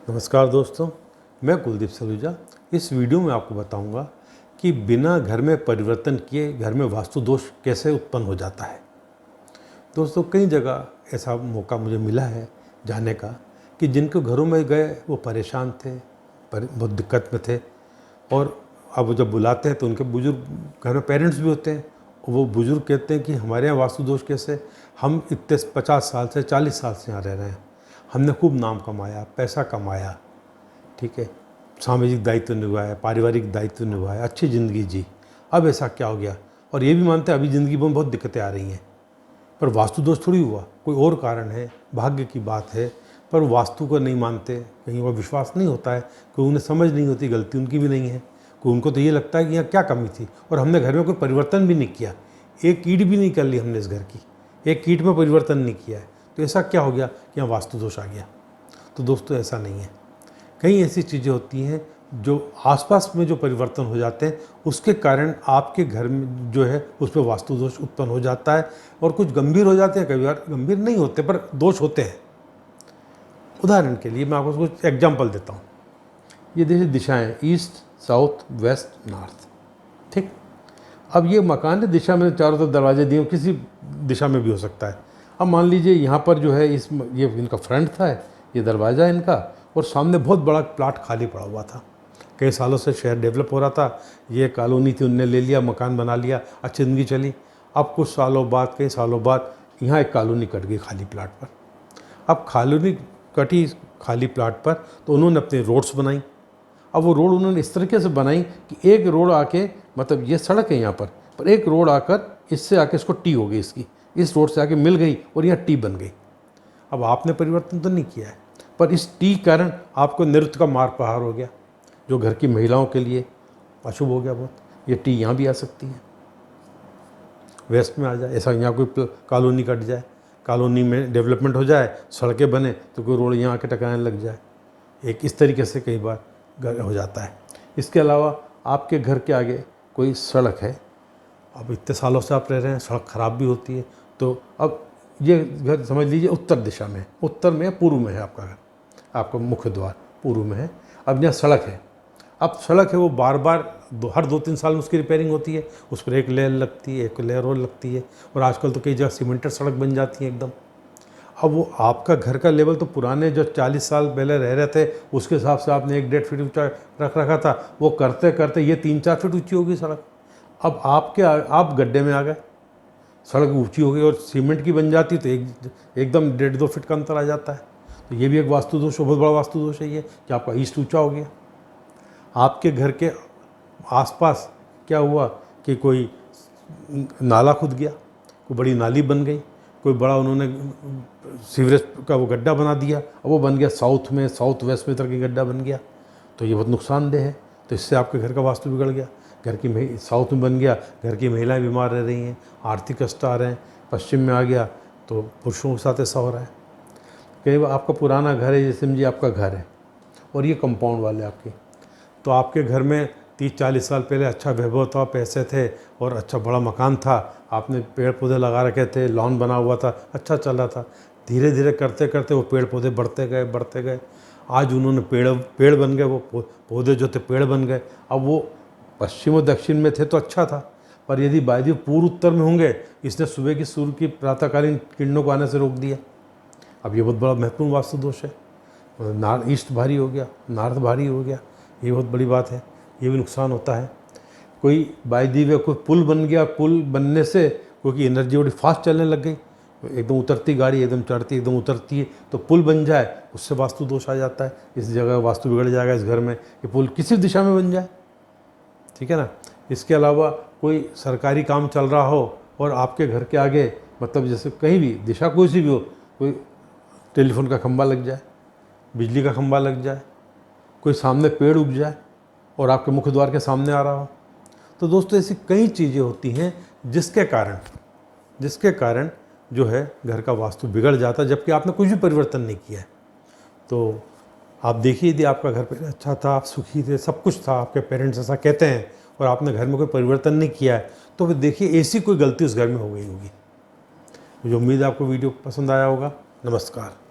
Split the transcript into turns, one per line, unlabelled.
नमस्कार दोस्तों, मैं कुलदीप सलूजा। इस वीडियो में आपको बताऊंगा कि बिना घर में परिवर्तन किए घर में वास्तु दोष कैसे उत्पन्न हो जाता है। दोस्तों, कई जगह ऐसा मौका मुझे मिला है जाने का कि जिनके घरों में गए वो परेशान थे, बहुत दिक्कत में थे, और अब जब बुलाते हैं तो उनके बुजुर्ग घर में पेरेंट्स भी होते हैं, और वो बुजुर्ग कहते हैं कि हमारे यहाँ वास्तु दोष कैसे, हम इतने 50 साल से 40 साल से यहाँ रह रहे हैं, हमने खूब नाम कमाया, पैसा कमाया, ठीक है, सामाजिक दायित्व निभाया, पारिवारिक दायित्व निभाया, अच्छी ज़िंदगी जी, अब ऐसा क्या हो गया। और ये भी मानते हैं अभी ज़िंदगी में बहुत दिक्कतें आ रही हैं, पर वास्तु दोष थोड़ी हुआ, कोई और कारण है, भाग्य की बात है, पर वास्तु को नहीं मानते, कहीं वो विश्वास नहीं होता है, कोई उन्हें समझ नहीं होती, गलती उनकी भी नहीं है, कोई उनको तो ये लगता है कि यहाँ क्या कमी थी, और हमने घर में कोई परिवर्तन भी नहीं किया, एक ईंट भी नहीं कर ली हमने इस घर की, एक ईंट में परिवर्तन नहीं किया है, तो ऐसा क्या हो गया कि यहाँ वास्तु दोष आ गया। तो दोस्तों, ऐसा नहीं है। कई ऐसी चीज़ें होती हैं जो आसपास में जो परिवर्तन हो जाते हैं उसके कारण आपके घर में जो है उस पर वास्तु दोष उत्पन्न हो जाता है, और कुछ गंभीर हो जाते हैं, कई बार गंभीर नहीं होते पर दोष होते हैं। उदाहरण के लिए मैं आपको कुछ एग्जाम्पल देता हूँ। ये देखिए दिशाएँ, ईस्ट, साउथ, वेस्ट, नॉर्थ, ठीक। अब ये मकान है, दिशा में चारों तरफ दरवाजे दिए, किसी दिशा में भी हो सकता है। अब मान लीजिए यहाँ पर जो है ये इनका फ्रंट था, ये दरवाज़ा इनका, और सामने बहुत बड़ा प्लाट खाली पड़ा हुआ था। कई सालों से शहर डेवलप हो रहा था, ये कॉलोनी थी, उनने ले लिया, मकान बना लिया, अच्छी ज़िंदगी चली। अब कुछ सालों बाद, कई सालों बाद यहाँ एक कॉलोनी कट गई खाली प्लाट पर। अब कॉलोनी कटी खाली प्लाट पर तो उन्होंने अपने रोड्स बनाई। अब वो रोड उन्होंने इस तरीके से बनाई कि एक रोड आके, मतलब ये सड़क है यहाँ पर एक रोड आकर इससे आके इसको टी हो गई, इसकी इस रोड से आके मिल गई और यहाँ टी बन गई। अब आपने परिवर्तन तो नहीं किया है, पर इस टी कारण आपको नृत्य का मार प्रहार हो गया, जो घर की महिलाओं के लिए अशुभ हो गया बहुत। ये टी यहाँ भी आ सकती है, वेस्ट में आ जाए, ऐसा यहाँ कोई कॉलोनी कट जाए, कॉलोनी में डेवलपमेंट हो जाए, सड़कें बने तो कोई रोड यहाँ आके टकराने लग जाए, एक इस तरीके से कई बार हो जाता है। इसके अलावा आपके घर के आगे कोई सड़क है, अब इतने सालों से आप रह रहे हैं, सड़क ख़राब भी होती है, तो अब ये घर समझ लीजिए उत्तर दिशा में, उत्तर में या पूर्व में है आपका घर, आपका मुख्य द्वार पूर्व में है। अब यहाँ सड़क है, अब सड़क है वो बार बार हर 2-3 साल में उसकी रिपेयरिंग होती है, उस पर एक लेयर लगती है, एक लेयर और लगती है, और आजकल तो कई जगह सीमेंटेड सड़क बन जाती है एकदम। अब वो आपका घर का लेवल तो पुराने जो 40 साल पहले रह रहे थे उसके हिसाब से आपने 1-1.5 फीट ऊँचा रख रखा था, वो करते करते ये 3-4 फीट ऊँची होगी सड़क। अब आप गड्ढे में आ गए, सड़क ऊंची हो गई और सीमेंट की बन जाती तो एकदम 1.5-2 फीट का अंतर आ जाता है। तो ये भी एक वास्तु दोष, बहुत बड़ा वास्तु दोष है ये, कि आपका ईस्ट ऊंचा हो गया। आपके घर के आसपास क्या हुआ कि कोई नाला खुद गया, कोई बड़ी नाली बन गई, कोई बड़ा उन्होंने सीवरेज का वो गड्ढा बना दिया, अब वो बन गया साउथ में, साउथ वेस्ट में तरह गड्ढा बन गया, तो ये बहुत नुकसानदेह है। तो इससे आपके घर का वास्तु बिगड़ गया। घर की साउथ में बन गया, घर की महिलाएं बीमार रह रही हैं, आर्थिक कष्ट आ रहे हैं। पश्चिम में आ गया तो पुरुषों के साथ ऐसा हो रहा है। कई बार आपका पुराना घर है, जैसे समझिए आपका घर है और ये कंपाउंड वाले आपके, तो आपके घर में 30-40 साल पहले अच्छा वैभव था, पैसे थे और अच्छा बड़ा मकान था, आपने पेड़ पौधे लगा रखे थे, लॉन बना हुआ था, अच्छा चल रहा था। धीरे धीरे करते करते वो पेड़ पौधे बढ़ते गए। आज उन्होंने पेड़ बन गए, वो पौधे जो थे पेड़ बन गए। अब वो पश्चिम और दक्षिण में थे तो अच्छा था, पर यदि वायु पूर्व उत्तर में होंगे, इसने सुबह की सूर्य की प्रातःकालीन किरणों को आने से रोक दिया। अब ये बहुत बड़ा महत्वपूर्ण वास्तु दोष है। ईस्ट भारी हो गया, नॉर्थ भारी हो गया, ये बहुत बड़ी बात है, ये भी नुकसान होता है। कोई वायु कोई पुल बन गया, पुल बनने से क्योंकि एनर्जी बड़ी फास्ट चलने लग गई, एकदम उतरती गाड़ी एकदम चढ़ती एकदम उतरती है, तो पुल बन जाए उससे वास्तु दोष आ जाता है। इस जगह वास्तु बिगड़ जाएगा इस घर में, कि पुल किसी दिशा में बन जाए, ठीक है ना। इसके अलावा कोई सरकारी काम चल रहा हो और आपके घर के आगे, मतलब जैसे कहीं भी दिशा कोई सी भी हो, कोई टेलीफोन का खंभा लग जाए, बिजली का खंभा लग जाए, कोई सामने पेड़ उग जाए और आपके मुख्य द्वार के सामने आ रहा हो, तो दोस्तों ऐसी कई चीज़ें होती हैं जिसके कारण जो है घर का वास्तु बिगड़ जाता है, जबकि आपने कुछ भी परिवर्तन नहीं किया है। तो आप देखिए, यदि आपका घर पहले अच्छा था, आप सुखी थे, सब कुछ था, आपके पेरेंट्स ऐसा कहते हैं, और आपने घर में कोई परिवर्तन नहीं किया है, तो फिर देखिए ऐसी कोई गलती उस घर में हो गई होगी। मुझे उम्मीद है आपको वीडियो पसंद आया होगा। नमस्कार।